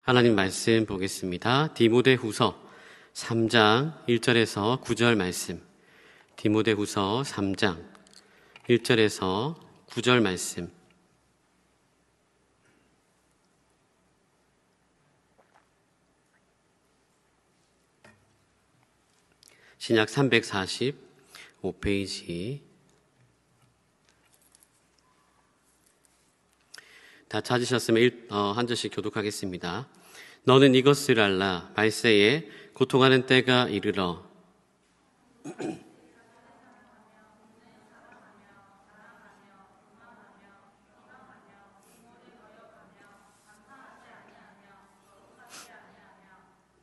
하나님 말씀 보겠습니다. 디모데후서 3장 1절에서 9절 말씀. 디모데후서 3장 1절에서 9절 말씀. 신약 345페이지. 다 찾으셨으면 한 절씩 교독하겠습니다. 너는 이것을 알라. 말세에 고통하는 때가 이르러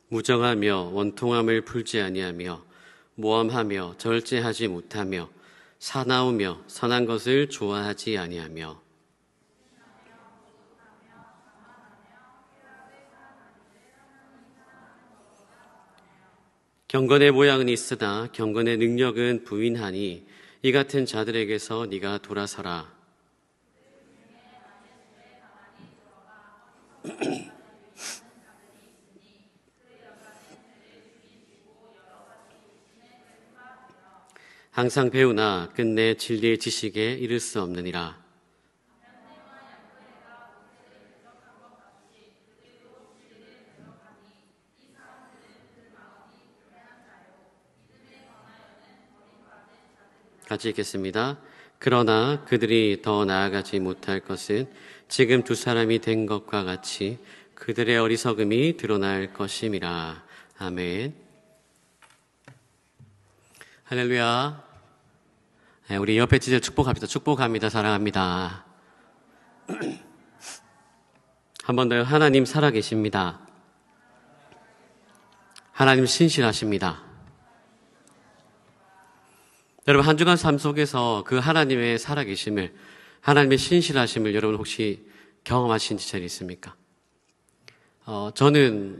무정하며 원통함을 풀지 아니하며 모함하며 절제하지 못하며 사나우며 선한 것을 좋아하지 아니하며 경건의 모양은 있으나 경건의 능력은 부인하니 이 같은 자들에게서 네가 돌아서라. 항상 배우나 끝내 진리의 지식에 이를 수 없느니라. 같이 읽겠습니다. 그러나 그들이 더 나아가지 못할 것은 지금 두 사람이 된 것과 같이 그들의 어리석음이 드러날 것임이라. 아멘. 할렐루야. 우리 옆에 지들 축복합니다. 축복합니다. 사랑합니다. 한 번 더. 하나님 살아계십니다. 하나님 신실하십니다. 여러분, 한 주간 삶 속에서 그 하나님의 살아계심을, 하나님의 신실하심을 여러분 혹시 경험하신 지절이 있습니까? 저는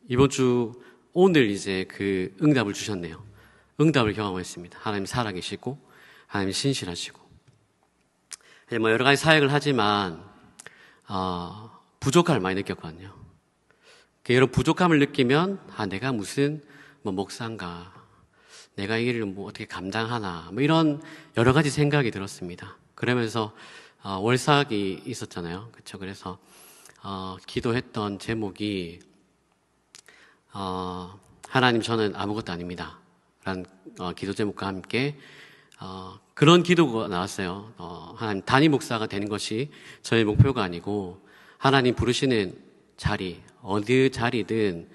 이번 주 오늘 이제 그 응답을 주셨네요. 응답을 경험했습니다. 하나님 살아계시고 하나님 신실하시고 뭐 여러 가지 사역을 하지만 부족함을 많이 느꼈거든요. 이런 부족함을 느끼면 내가 무슨 목사인가, 내가 이 일을 어떻게 감당하나, 이런 여러 가지 생각이 들었습니다. 그러면서 월삭이 있었잖아요. 그렇죠? 그래서 기도했던 제목이 하나님 저는 아무것도 아닙니다 라는 기도 제목과 함께 그런 기도가 나왔어요. 하나님 단임 목사가 되는 것이 저의 목표가 아니고 하나님 부르시는 자리, 어느 자리든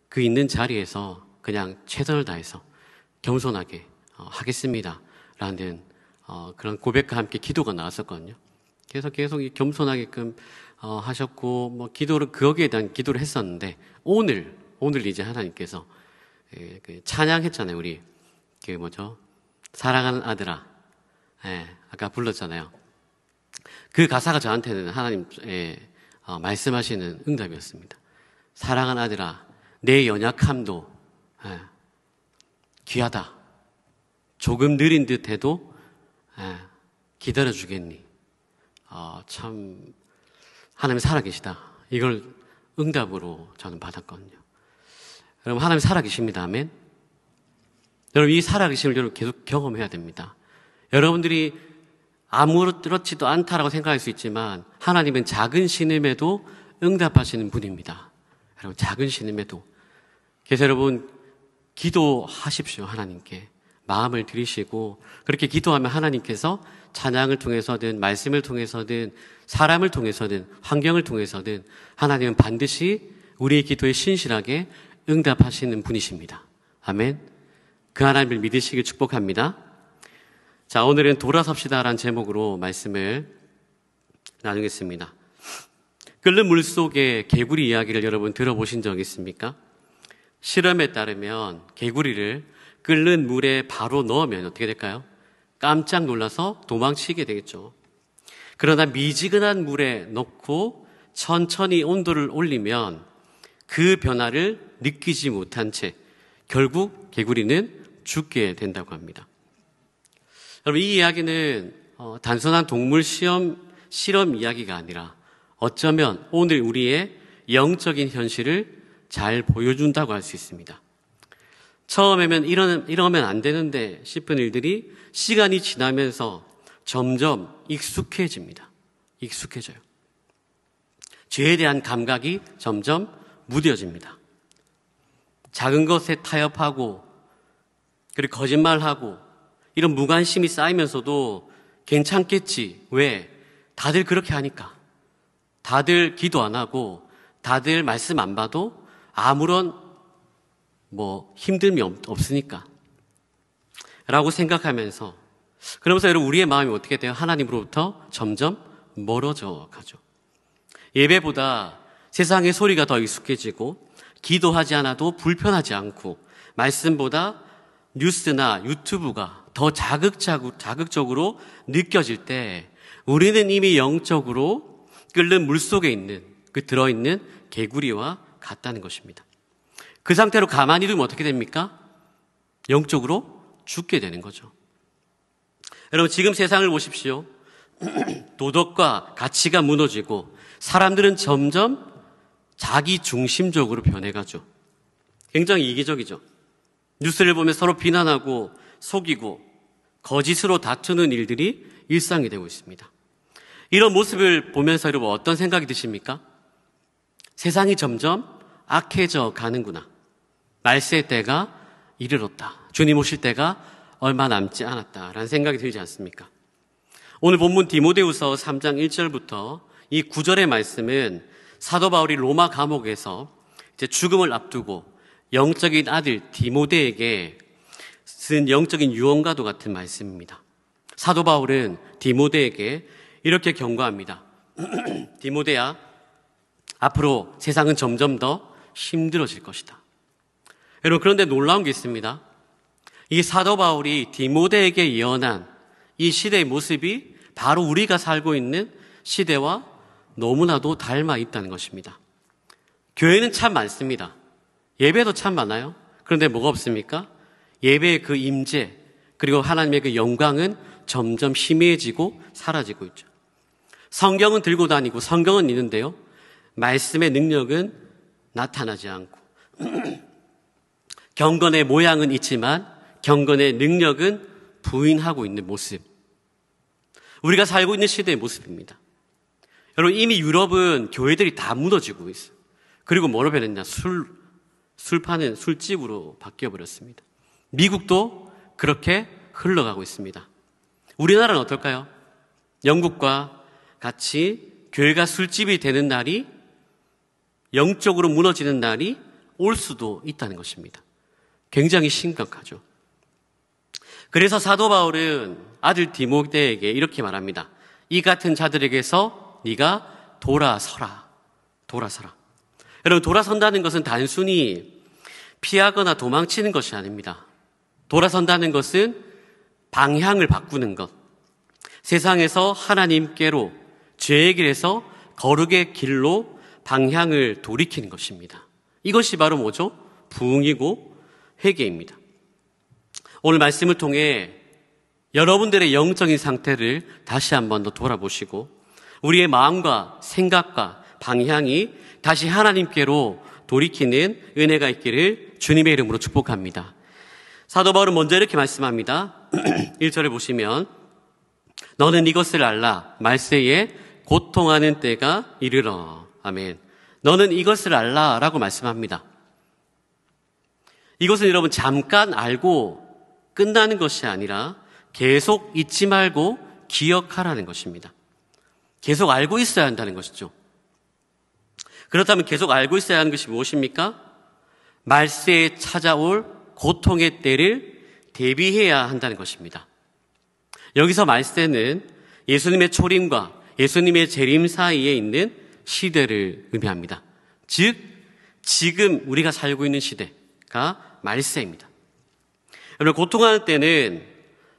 그 있는 자리에서 그냥 최선을 다해서 겸손하게 하겠습니다 라는 그런 고백과 함께 기도가 나왔었거든요. 그래서 계속 겸손하게끔 하셨고 기도를 거기에 대한 기도를 했었는데 오늘 이제 하나님께서 그 찬양했잖아요. 우리 그 사랑하는 아들아, 아까 불렀잖아요. 그 가사가 저한테는 하나님 말씀하시는 응답이었습니다. 사랑하는 아들아, 내 연약함도 귀하다. 조금 느린 듯해도 기다려주겠니? 참 하나님이 살아계시다. 이걸 응답으로 저는 받았거든요. 여러분, 하나님 살아계십니다. 아멘. 여러분, 이 살아계심을 여러분 계속 경험해야 됩니다. 여러분들이 아무렇지도 않다라고 생각할 수 있지만 하나님은 작은 신음에도 응답하시는 분입니다. 여러분, 작은 신음에도. 그래서 여러분 기도하십시오. 하나님께 마음을 들이시고 그렇게 기도하면 하나님께서 찬양을 통해서든 말씀을 통해서든 사람을 통해서든 환경을 통해서든 하나님은 반드시 우리의 기도에 신실하게 응답하시는 분이십니다. 아멘. 그 하나님을 믿으시길 축복합니다. 자, 오늘은 돌아섭시다라는 제목으로 말씀을 나누겠습니다. 끓는 물 속의 개구리 이야기를 여러분 들어보신 적 있습니까? 실험에 따르면 개구리를 끓는 물에 바로 넣으면 어떻게 될까요? 깜짝 놀라서 도망치게 되겠죠. 그러나 미지근한 물에 넣고 천천히 온도를 올리면 그 변화를 느끼지 못한 채 결국 개구리는 죽게 된다고 합니다. 여러분, 이 이야기는 단순한 동물 실험 이야기가 아니라 어쩌면 오늘 우리의 영적인 현실을 잘 보여준다고 할 수 있습니다. 처음에는 이러면 안 되는데 싶은 일들이 시간이 지나면서 점점 익숙해집니다. 익숙해져요. 죄에 대한 감각이 점점 무뎌집니다. 작은 것에 타협하고 그리고 거짓말하고 이런 무관심이 쌓이면서도 괜찮겠지. 왜? 다들 그렇게 하니까. 다들 기도 안 하고 다들 말씀 안 봐도 아무런 힘듦이 없으니까 라고 생각하면서, 그러면서 여러분 우리의 마음이 어떻게 돼요? 하나님으로부터 점점 멀어져 가죠. 예배보다 세상의 소리가 더 익숙해지고 기도하지 않아도 불편하지 않고 말씀보다 뉴스나 유튜브가 더 자극적으로 느껴질 때 우리는 이미 영적으로 끓는 물속에 있는 들어있는 개구리와 같다는 것입니다. 그 상태로 가만히 두면 어떻게 됩니까? 영적으로 죽게 되는 거죠. 여러분 지금 세상을 보십시오. 도덕과 가치가 무너지고 사람들은 점점 자기 중심적으로 변해가죠. 굉장히 이기적이죠. 뉴스를 보면 서로 비난하고 속이고 거짓으로 다투는 일들이 일상이 되고 있습니다. 이런 모습을 보면서 여러분 어떤 생각이 드십니까? 세상이 점점 악해져 가는구나. 말세의 때가 이르렀다. 주님 오실 때가 얼마 남지 않았다라는 생각이 들지 않습니까? 오늘 본문 디모데후서 3장 1절부터 이 9절의 말씀은 사도 바울이 로마 감옥에서 이제 죽음을 앞두고 영적인 아들 디모데에게 쓴 영적인 유언과도 같은 말씀입니다. 사도 바울은 디모데에게 이렇게 경고합니다. 디모데야, 앞으로 세상은 점점 더 힘들어질 것이다. 여러분 그런데 놀라운 게 있습니다. 이 사도 바울이 디모데에게 예언한 이 시대의 모습이 바로 우리가 살고 있는 시대와 너무나도 닮아 있다는 것입니다. 교회는 참 많습니다. 예배도 참 많아요. 그런데 뭐가 없습니까? 예배의 그 임재 그리고 하나님의 그 영광은 점점 희미해지고 사라지고 있죠. 성경은 들고 다니고 성경은 있는데요, 말씀의 능력은 나타나지 않고 경건의 모양은 있지만 경건의 능력은 부인하고 있는 모습, 우리가 살고 있는 시대의 모습입니다. 여러분 이미 유럽은 교회들이 다 무너지고 있어요. 그리고 뭐로 변했냐? 술 파는 술집으로 바뀌어버렸습니다. 미국도 그렇게 흘러가고 있습니다. 우리나라는 어떨까요? 영국과 같이 교회가 술집이 되는 날이, 영적으로 무너지는 날이 올 수도 있다는 것입니다. 굉장히 심각하죠. 그래서 사도 바울은 아들 디모데에게 이렇게 말합니다. 이 같은 자들에게서 네가 돌아서라. 여러분 돌아선다는 것은 단순히 피하거나 도망치는 것이 아닙니다. 돌아선다는 것은 방향을 바꾸는 것, 세상에서 하나님께로, 죄의 길에서 거룩의 길로 방향을 돌이키는 것입니다. 이것이 바로 뭐죠? 부흥이고 회개입니다. 오늘 말씀을 통해 여러분들의 영적인 상태를 다시 한번 더 돌아보시고 우리의 마음과 생각과 방향이 다시 하나님께로 돌이키는 은혜가 있기를 주님의 이름으로 축복합니다. 사도 바울은 먼저 이렇게 말씀합니다. 1절을 보시면 너는 이것을 알라. 말세에 고통하는 때가 이르러. 아멘. 너는 이것을 알라 라고 말씀합니다. 이것은 여러분 잠깐 알고 끝나는 것이 아니라 계속 잊지 말고 기억하라는 것입니다. 계속 알고 있어야 한다는 것이죠. 그렇다면 계속 알고 있어야 하는 것이 무엇입니까? 말세에 찾아올 고통의 때를 대비해야 한다는 것입니다. 여기서 말세는 예수님의 초림과 예수님의 재림 사이에 있는 시대를 의미합니다. 즉 지금 우리가 살고 있는 시대가 말세입니다. 여러분 고통하는 때는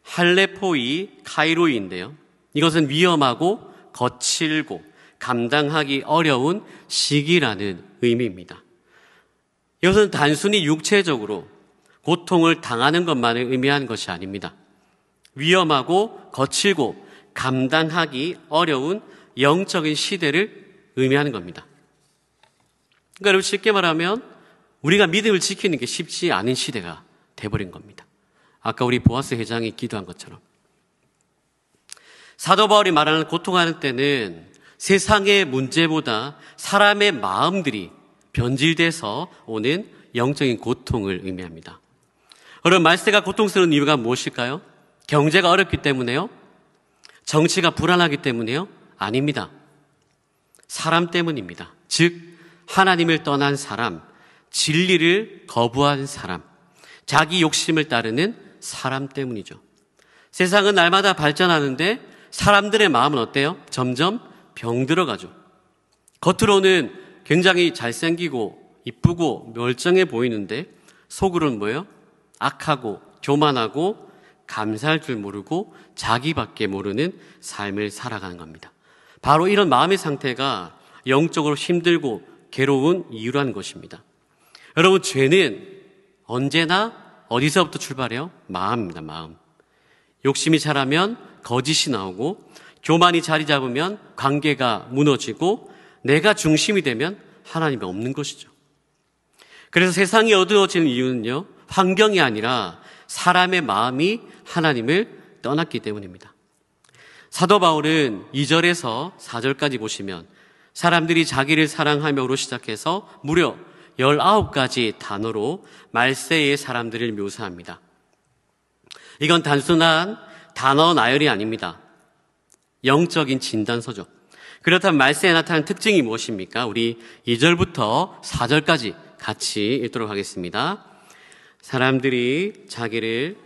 할레포이 카이로이인데요, 이것은 위험하고 거칠고 감당하기 어려운 시기라는 의미입니다. 이것은 단순히 육체적으로 고통을 당하는 것만을 의미하는 것이 아닙니다. 위험하고 거칠고 감당하기 어려운 영적인 시대를 의미하는 겁니다. 그러니까 여러분 쉽게 말하면 우리가 믿음을 지키는 게 쉽지 않은 시대가 돼버린 겁니다. 아까 우리 보아스 회장이 기도한 것처럼. 사도 바울이 말하는 고통하는 때는 세상의 문제보다 사람의 마음들이 변질돼서 오는 영적인 고통을 의미합니다. 여러분, 말세가 고통스러운 이유가 무엇일까요? 경제가 어렵기 때문에요? 정치가 불안하기 때문에요? 아닙니다. 사람 때문입니다. 즉 하나님을 떠난 사람, 진리를 거부한 사람, 자기 욕심을 따르는 사람 때문이죠. 세상은 날마다 발전하는데 사람들의 마음은 어때요? 점점 병들어가죠. 겉으로는 굉장히 잘생기고 이쁘고 멀쩡해 보이는데 속으로는 뭐예요? 악하고 교만하고 감사할 줄 모르고 자기밖에 모르는 삶을 살아가는 겁니다. 바로 이런 마음의 상태가 영적으로 힘들고 괴로운 이유라는 것입니다. 여러분, 죄는 언제나 어디서부터 출발해요? 마음입니다. 마음. 욕심이 자라면 거짓이 나오고, 교만이 자리 잡으면 관계가 무너지고, 내가 중심이 되면 하나님이 없는 것이죠. 그래서 세상이 어두워지는 이유는요, 환경이 아니라 사람의 마음이 하나님을 떠났기 때문입니다. 사도 바울은 2절에서 4절까지 보시면 사람들이 자기를 사랑하며로 시작해서 무려 19가지 단어로 말세의 사람들을 묘사합니다. 이건 단순한 단어 나열이 아닙니다. 영적인 진단서죠. 그렇다면 말세에 나타나는 특징이 무엇입니까? 우리 2절부터 4절까지 같이 읽도록 하겠습니다. 사람들이 자기를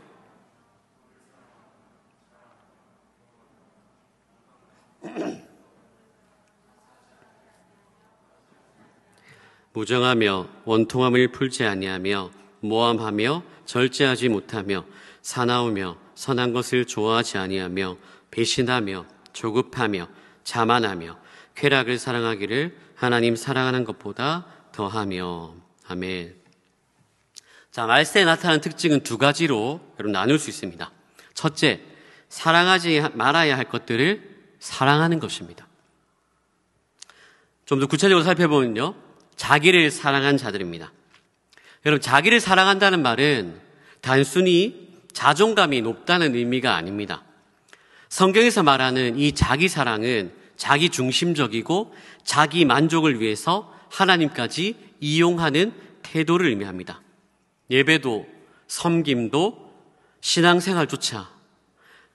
무정하며 원통함을 풀지 아니하며 모함하며 절제하지 못하며 사나우며 선한 것을 좋아하지 아니하며 배신하며 조급하며 자만하며 쾌락을 사랑하기를 하나님 사랑하는 것보다 더하며. 아멘. 자, 말세에 나타나는 특징은 두 가지로 여러분 나눌 수 있습니다. 첫째, 사랑하지 말아야 할 것들을 사랑하는 것입니다. 좀 더 구체적으로 살펴보면요, 자기를 사랑한 자들입니다. 여러분, 자기를 사랑한다는 말은 단순히 자존감이 높다는 의미가 아닙니다. 성경에서 말하는 이 자기 사랑은 자기 중심적이고 자기 만족을 위해서 하나님까지 이용하는 태도를 의미합니다. 예배도 섬김도 신앙생활조차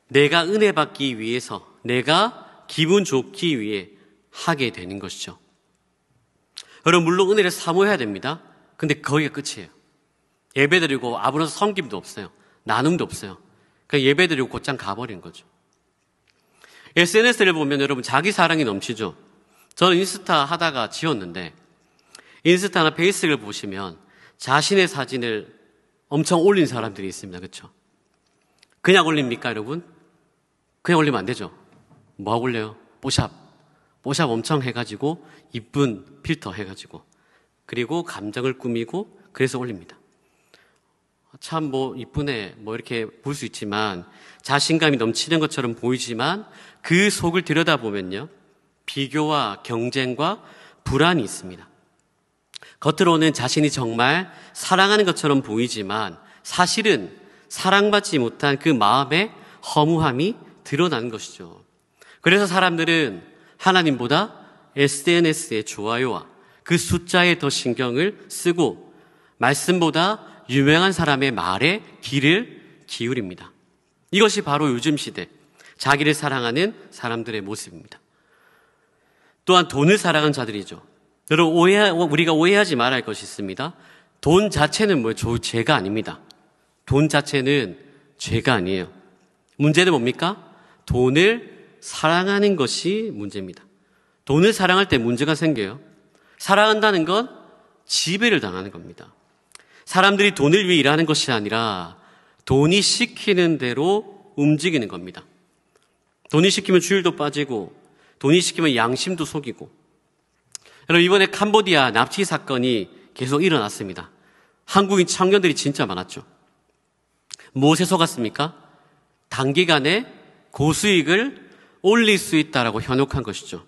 내가 은혜 받기 위해서, 내가 기분 좋기 위해 하게 되는 것이죠. 여러분, 물론 은혜를 사모해야 됩니다. 근데 거기가 끝이에요. 예배드리고 아무런 섬김도 없어요. 나눔도 없어요. 그냥 예배드리고 곧장 가버린 거죠. SNS를 보면 여러분 자기 사랑이 넘치죠. 저는 인스타 하다가 지웠는데, 인스타나 페이스를 보시면 자신의 사진을 엄청 올린 사람들이 있습니다. 그렇죠? 그냥 올립니까, 여러분? 그냥 올리면 안 되죠. 뭐 하고 올려요? 뽀샵 엄청 해가지고, 이쁜 필터 해가지고, 그리고 감정을 꾸미고, 그래서 올립니다. 참 뭐 이쁘네 뭐 이렇게 볼 수 있지만, 자신감이 넘치는 것처럼 보이지만 그 속을 들여다보면요, 비교와 경쟁과 불안이 있습니다. 겉으로는 자신이 정말 사랑하는 것처럼 보이지만 사실은 사랑받지 못한 그 마음의 허무함이 드러나는 것이죠. 그래서 사람들은 하나님보다 SNS의 좋아요와 그 숫자에 더 신경을 쓰고 말씀보다 유명한 사람의 말에 귀를 기울입니다. 이것이 바로 요즘 시대 자기를 사랑하는 사람들의 모습입니다. 또한 돈을 사랑하는 자들이죠. 여러분, 우리가 오해하지 말아야 할 것이 있습니다. 돈 자체는 죄가 아닙니다. 돈 자체는 죄가 아니에요. 문제는 뭡니까? 돈을 사랑하는 것이 문제입니다. 돈을 사랑할 때 문제가 생겨요. 사랑한다는 건 지배를 당하는 겁니다. 사람들이 돈을 위해 일하는 것이 아니라 돈이 시키는 대로 움직이는 겁니다. 돈이 시키면 주일도 빠지고, 돈이 시키면 양심도 속이고. 여러분, 이번에 캄보디아 납치 사건이 계속 일어났습니다. 한국인 청년들이 진짜 많았죠. 무엇에 속았습니까? 단기간에 고수익을 올릴 수 있다라고 현혹한 것이죠.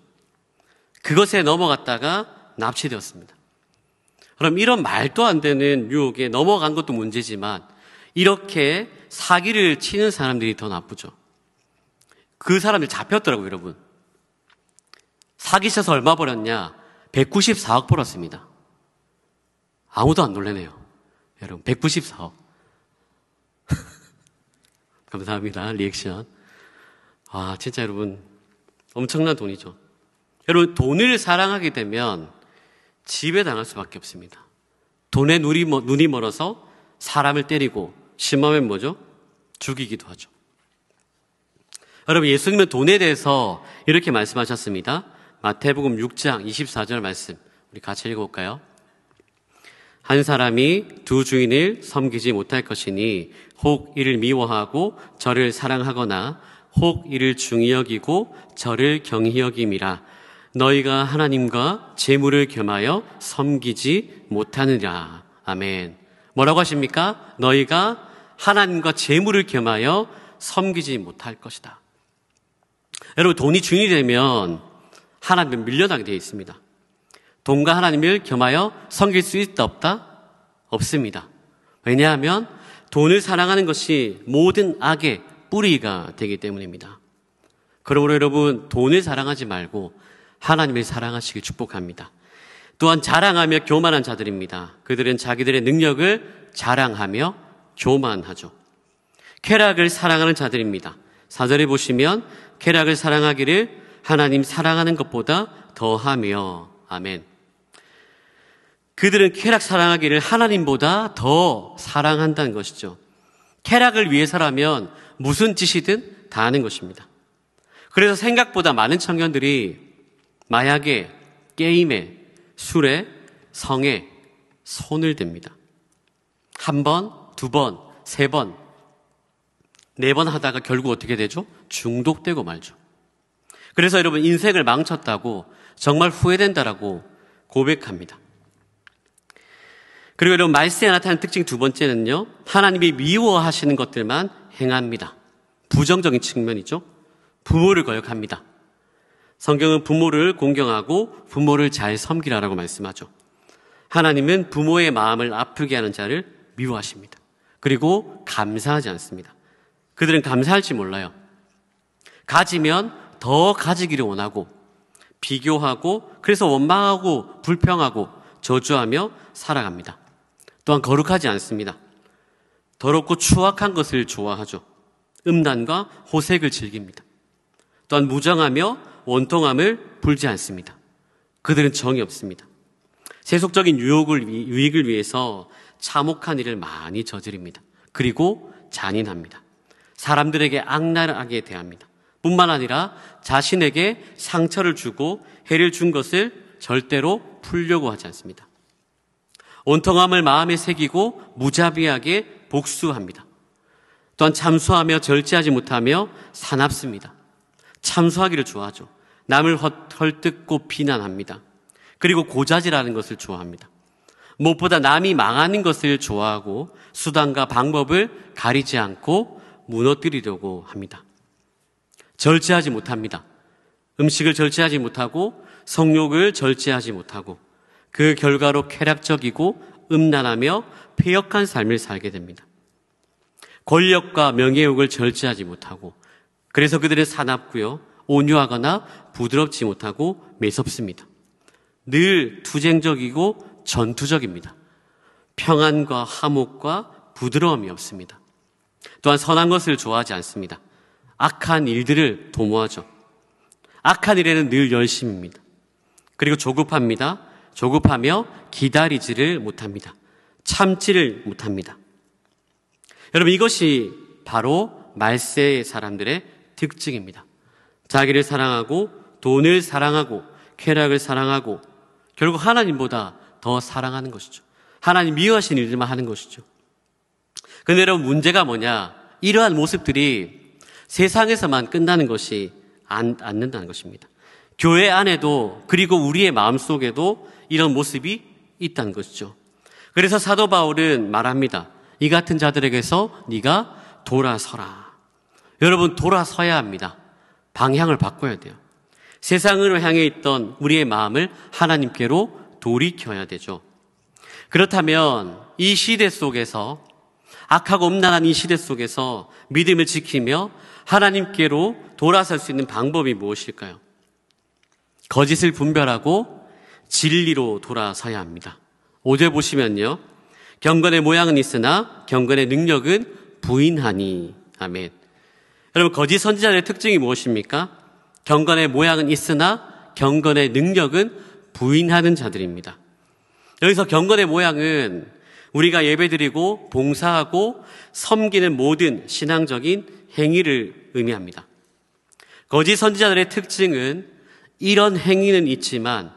그것에 넘어갔다가 납치되었습니다. 그럼 이런 말도 안 되는 유혹에 넘어간 것도 문제지만 이렇게 사기를 치는 사람들이 더 나쁘죠. 그 사람들 잡혔더라고요, 여러분. 사기쳐서 얼마 벌었냐? 194억 벌었습니다. 아무도 안 놀라네요. 여러분, 194억. 감사합니다. 리액션. 아, 진짜 여러분, 엄청난 돈이죠. 여러분, 돈을 사랑하게 되면 지배당할 수밖에 없습니다. 돈에 눈이 멀어서 사람을 때리고 심하면 뭐죠? 죽이기도 하죠. 여러분, 예수님은 돈에 대해서 이렇게 말씀하셨습니다. 마태복음 6장 24절 말씀 우리 같이 읽어볼까요? 한 사람이 두 주인을 섬기지 못할 것이니 혹 이를 미워하고 저를 사랑하거나 혹 이를 중히 여기고 저를 경히 여김이라. 너희가 하나님과 재물을 겸하여 섬기지 못하느니라. 아멘. 뭐라고 하십니까? 너희가 하나님과 재물을 겸하여 섬기지 못할 것이다. 여러분, 돈이 주인이 되면 하나님은 밀려나게 되어 있습니다. 돈과 하나님을 겸하여 섬길 수 있다 없다? 없습니다. 왜냐하면 돈을 사랑하는 것이 모든 악의 뿌리가 되기 때문입니다. 그러므로 여러분, 돈을 사랑하지 말고 하나님을 사랑하시길 축복합니다. 또한 자랑하며 교만한 자들입니다. 그들은 자기들의 능력을 자랑하며 교만하죠. 쾌락을 사랑하는 자들입니다. 4절에 보시면 쾌락을 사랑하기를 하나님 사랑하는 것보다 더하며. 아멘. 그들은 쾌락 사랑하기를 하나님보다 더 사랑한다는 것이죠. 쾌락을 위해서라면 무슨 짓이든 다 하는 것입니다. 그래서 생각보다 많은 청년들이 마약에, 게임에, 술에, 성에 손을 댑니다. 한 번, 두 번, 세 번, 네 번 하다가 결국 어떻게 되죠? 중독되고 말죠. 그래서 여러분, 인생을 망쳤다고 정말 후회된다라고 고백합니다. 그리고 여러분, 말세에 나타나는 특징 두 번째는요, 하나님이 미워하시는 것들만 행합니다. 부정적인 측면이죠. 부모를 거역합니다. 성경은 부모를 공경하고 부모를 잘 섬기라라고 말씀하죠. 하나님은 부모의 마음을 아프게 하는 자를 미워하십니다. 그리고 감사하지 않습니다. 그들은 감사할지 몰라요. 가지면 더 가지기를 원하고 비교하고 그래서 원망하고 불평하고 저주하며 살아갑니다. 또한 거룩하지 않습니다. 더럽고 추악한 것을 좋아하죠. 음란과 호색을 즐깁니다. 또한 무정하며 원통함을 풀지 않습니다. 그들은 정이 없습니다. 세속적인 유익을 위해서 참혹한 일을 많이 저지릅니다. 그리고 잔인합니다. 사람들에게 악랄하게 대합니다. 뿐만 아니라 자신에게 상처를 주고 해를 준 것을 절대로 풀려고 하지 않습니다. 온통함을 마음에 새기고 무자비하게 복수합니다. 또한 참수하며 절제하지 못하며 사납습니다. 참수하기를 좋아하죠. 남을 헐뜯고 비난합니다. 그리고 고자질하는 것을 좋아합니다. 무엇보다 남이 망하는 것을 좋아하고 수단과 방법을 가리지 않고 무너뜨리려고 합니다. 절제하지 못합니다. 음식을 절제하지 못하고 성욕을 절제하지 못하고 그 결과로 쾌락적이고 음란하며 폐역한 삶을 살게 됩니다. 권력과 명예욕을 절제하지 못하고 그래서 그들은 사납고요, 온유하거나 부드럽지 못하고 매섭습니다. 늘 투쟁적이고 전투적입니다. 평안과 화목과 부드러움이 없습니다. 또한 선한 것을 좋아하지 않습니다. 악한 일들을 도모하죠. 악한 일에는 늘 열심입니다. 그리고 조급합니다. 조급하며 기다리지를 못합니다. 참지를 못합니다. 여러분, 이것이 바로 말세의 사람들의 특징입니다. 자기를 사랑하고 돈을 사랑하고 쾌락을 사랑하고 결국 하나님보다 더 사랑하는 것이죠. 하나님 미워하시는 일들만 하는 것이죠. 그런데 여러분, 문제가 뭐냐? 이러한 모습들이 세상에서만 끝나는 것이 않는다는 것입니다. 교회 안에도 그리고 우리의 마음속에도 이런 모습이 있다는 것이죠. 그래서 사도 바울은 말합니다. 이 같은 자들에게서 네가 돌아서라. 여러분, 돌아서야 합니다. 방향을 바꿔야 돼요. 세상으로 향해 있던 우리의 마음을 하나님께로 돌이켜야 되죠. 그렇다면 이 시대 속에서, 악하고 음란한 이 시대 속에서 믿음을 지키며 하나님께로 돌아설 수 있는 방법이 무엇일까요? 거짓을 분별하고 진리로 돌아서야 합니다. 5절 보시면요, 경건의 모양은 있으나 경건의 능력은 부인하니. 아멘. 여러분, 거짓 선지자들의 특징이 무엇입니까? 경건의 모양은 있으나 경건의 능력은 부인하는 자들입니다. 여기서 경건의 모양은 우리가 예배드리고 봉사하고 섬기는 모든 신앙적인 행위를 의미합니다. 거짓 선지자들의 특징은 이런 행위는 있지만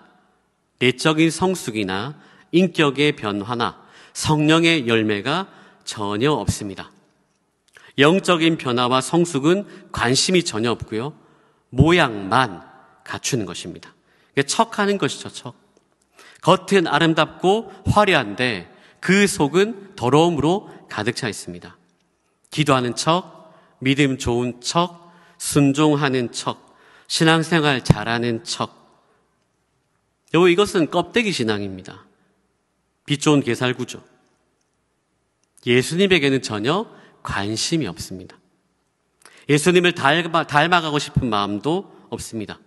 내적인 성숙이나 인격의 변화나 성령의 열매가 전혀 없습니다. 영적인 변화와 성숙은 관심이 전혀 없고요, 모양만 갖추는 것입니다. 척하는 것이죠, 척. 겉은 아름답고 화려한데 그 속은 더러움으로 가득 차 있습니다. 기도하는 척, 믿음 좋은 척, 순종하는 척, 신앙생활 잘하는 척. 여러분, 이것은 껍데기 신앙입니다. 빛 좋은 게살구죠. 예수님에게는 전혀 관심이 없습니다. 예수님을 닮아가고 싶은 마음도 없습니다.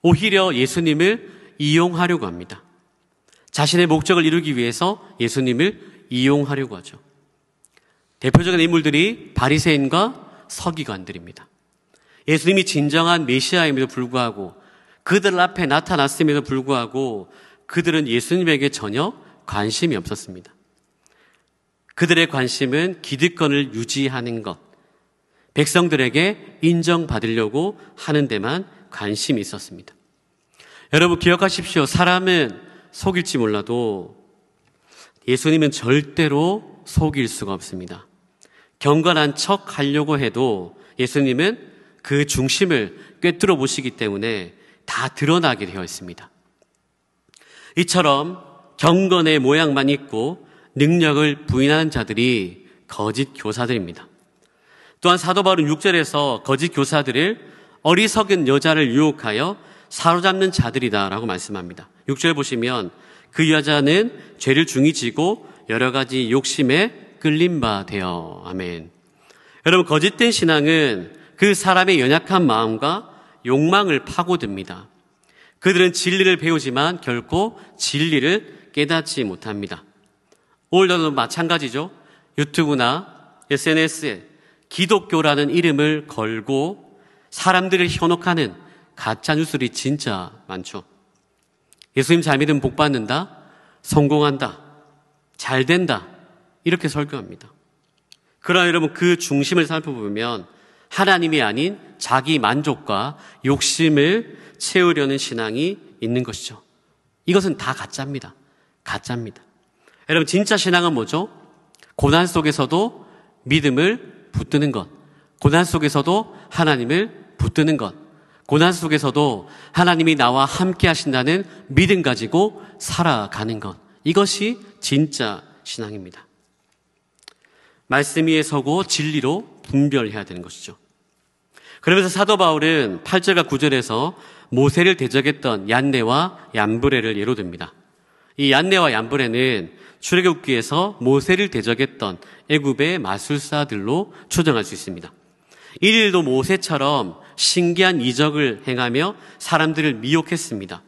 오히려 예수님을 이용하려고 합니다. 자신의 목적을 이루기 위해서 예수님을 이용하려고 하죠. 대표적인 인물들이 바리새인과 서기관들입니다. 예수님이 진정한 메시아임에도 불구하고, 그들 앞에 나타났음에도 불구하고 그들은 예수님에게 전혀 관심이 없었습니다. 그들의 관심은 기득권을 유지하는 것, 백성들에게 인정받으려고 하는 데만 관심이 있었습니다. 여러분, 기억하십시오. 사람은 속일지 몰라도 예수님은 절대로 속일 수가 없습니다. 경건한 척 하려고 해도 예수님은 그 중심을 꿰뚫어 보시기 때문에 다 드러나게 되어 있습니다. 이처럼 경건의 모양만 있고 능력을 부인하는 자들이 거짓 교사들입니다. 또한 사도 바울은 6절에서 거짓 교사들을 어리석은 여자를 유혹하여 사로잡는 자들이다라고 말씀합니다. 6절 보시면 그 여자는 죄를 중히 지고 여러 가지 욕심에 끌린 바 되어. 아멘. 여러분, 거짓된 신앙은 그 사람의 연약한 마음과 욕망을 파고듭니다. 그들은 진리를 배우지만 결코 진리를 깨닫지 못합니다. 오늘도 마찬가지죠. 유튜브나 SNS에 기독교라는 이름을 걸고 사람들을 현혹하는 가짜 뉴스들이 진짜 많죠. 예수님 잘 믿으면 복 받는다, 성공한다, 잘 된다, 이렇게 설교합니다. 그러나 여러분, 그 중심을 살펴보면 하나님이 아닌 자기 만족과 욕심을 채우려는 신앙이 있는 것이죠. 이것은 다 가짜입니다. 가짜입니다. 여러분, 진짜 신앙은 뭐죠? 고난 속에서도 믿음을 붙드는 것, 고난 속에서도 하나님을 붙드는 것, 고난 속에서도 하나님이 나와 함께 하신다는 믿음 가지고 살아가는 것, 이것이 진짜 신앙입니다. 말씀 위에 서고 진리로 분별해야 되는 것이죠. 그러면서 사도 바울은 8절과 9절에서 모세를 대적했던 얀네와 얀브레를 예로 듭니다. 이 얀네와 얀브레는 출애굽기에서 모세를 대적했던 애굽의 마술사들로 추정할 수 있습니다. 이들도 모세처럼 신기한 이적을 행하며 사람들을 미혹했습니다.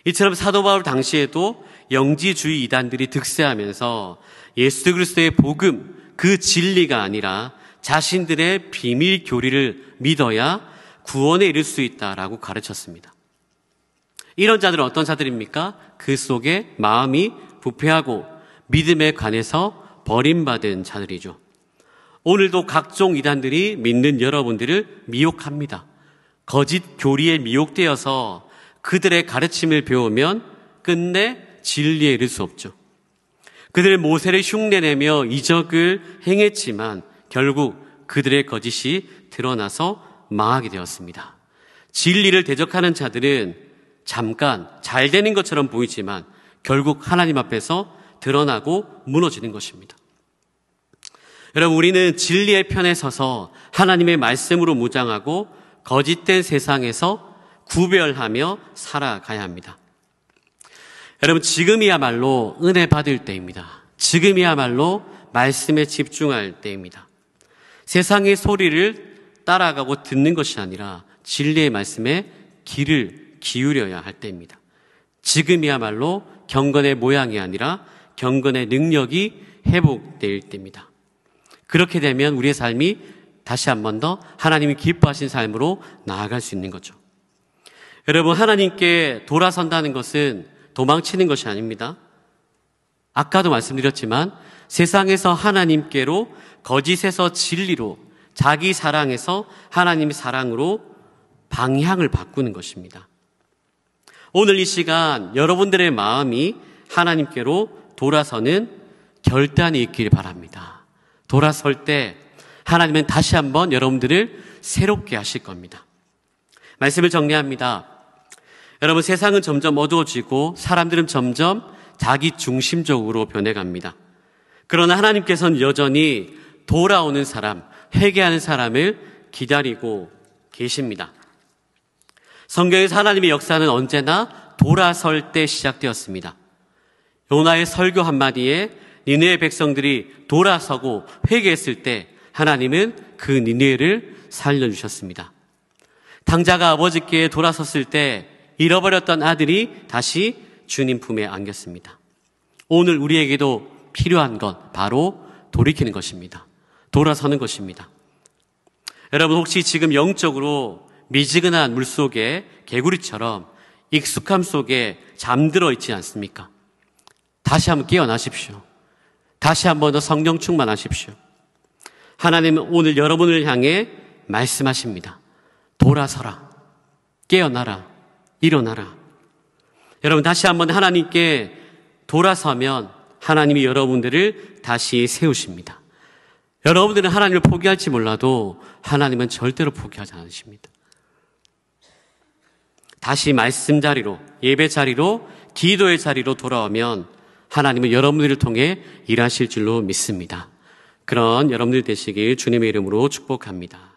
이처럼 사도 바울 당시에도 영지주의 이단들이 득세하면서 예수 그리스도의 복음, 그 진리가 아니라 자신들의 비밀 교리를 믿어야 구원에 이를 수 있다라고 가르쳤습니다. 이런 자들은 어떤 자들입니까? 그 속에 마음이 부패하고 믿음에 관해서 버림받은 자들이죠. 오늘도 각종 이단들이 믿는 여러분들을 미혹합니다. 거짓 교리에 미혹되어서 그들의 가르침을 배우면 끝내 진리에 이를 수 없죠. 그들은 모세를 흉내내며 이적을 행했지만 결국 그들의 거짓이 드러나서 망하게 되었습니다. 진리를 대적하는 자들은 잠깐 잘 되는 것처럼 보이지만 결국 하나님 앞에서 드러나고 무너지는 것입니다. 여러분, 우리는 진리의 편에 서서 하나님의 말씀으로 무장하고 거짓된 세상에서 구별하며 살아가야 합니다. 여러분, 지금이야말로 은혜 받을 때입니다. 지금이야말로 말씀에 집중할 때입니다. 세상의 소리를 따라가고 듣는 것이 아니라 진리의 말씀에 귀를 기울여야 할 때입니다. 지금이야말로 경건의 모양이 아니라 경건의 능력이 회복될 때입니다. 그렇게 되면 우리의 삶이 다시 한 번 더 하나님이 기뻐하신 삶으로 나아갈 수 있는 거죠. 여러분, 하나님께 돌아선다는 것은 도망치는 것이 아닙니다. 아까도 말씀드렸지만 세상에서 하나님께로, 거짓에서 진리로, 자기 사랑에서 하나님의 사랑으로 방향을 바꾸는 것입니다. 오늘 이 시간 여러분들의 마음이 하나님께로 돌아서는 결단이 있기를 바랍니다. 돌아설 때 하나님은 다시 한번 여러분들을 새롭게 하실 겁니다. 말씀을 정리합니다. 여러분, 세상은 점점 어두워지고 사람들은 점점 자기 중심적으로 변해갑니다. 그러나 하나님께서는 여전히 돌아오는 사람, 회개하는 사람을 기다리고 계십니다. 성경에서 하나님의 역사는 언제나 돌아설 때 시작되었습니다. 요나의 설교 한마디에 니느웨 백성들이 돌아서고 회개했을 때 하나님은 그 니느웨를 살려주셨습니다. 당자가 아버지께 돌아섰을 때 잃어버렸던 아들이 다시 주님 품에 안겼습니다. 오늘 우리에게도 필요한 것, 바로 돌이키는 것입니다. 돌아서는 것입니다. 여러분, 혹시 지금 영적으로 미지근한 물속에 개구리처럼 익숙함 속에 잠들어 있지 않습니까? 다시 한번 깨어나십시오. 다시 한번 더 성령 충만하십시오. 하나님은 오늘 여러분을 향해 말씀하십니다. 돌아서라. 깨어나라. 일어나라. 여러분, 다시 한번 하나님께 돌아서면 하나님이 여러분들을 다시 세우십니다. 여러분들은 하나님을 포기할지 몰라도 하나님은 절대로 포기하지 않으십니다. 다시 말씀 자리로, 예배 자리로, 기도의 자리로 돌아오면 하나님은 여러분들을 통해 일하실 줄로 믿습니다. 그런 여러분들 되시길 주님의 이름으로 축복합니다.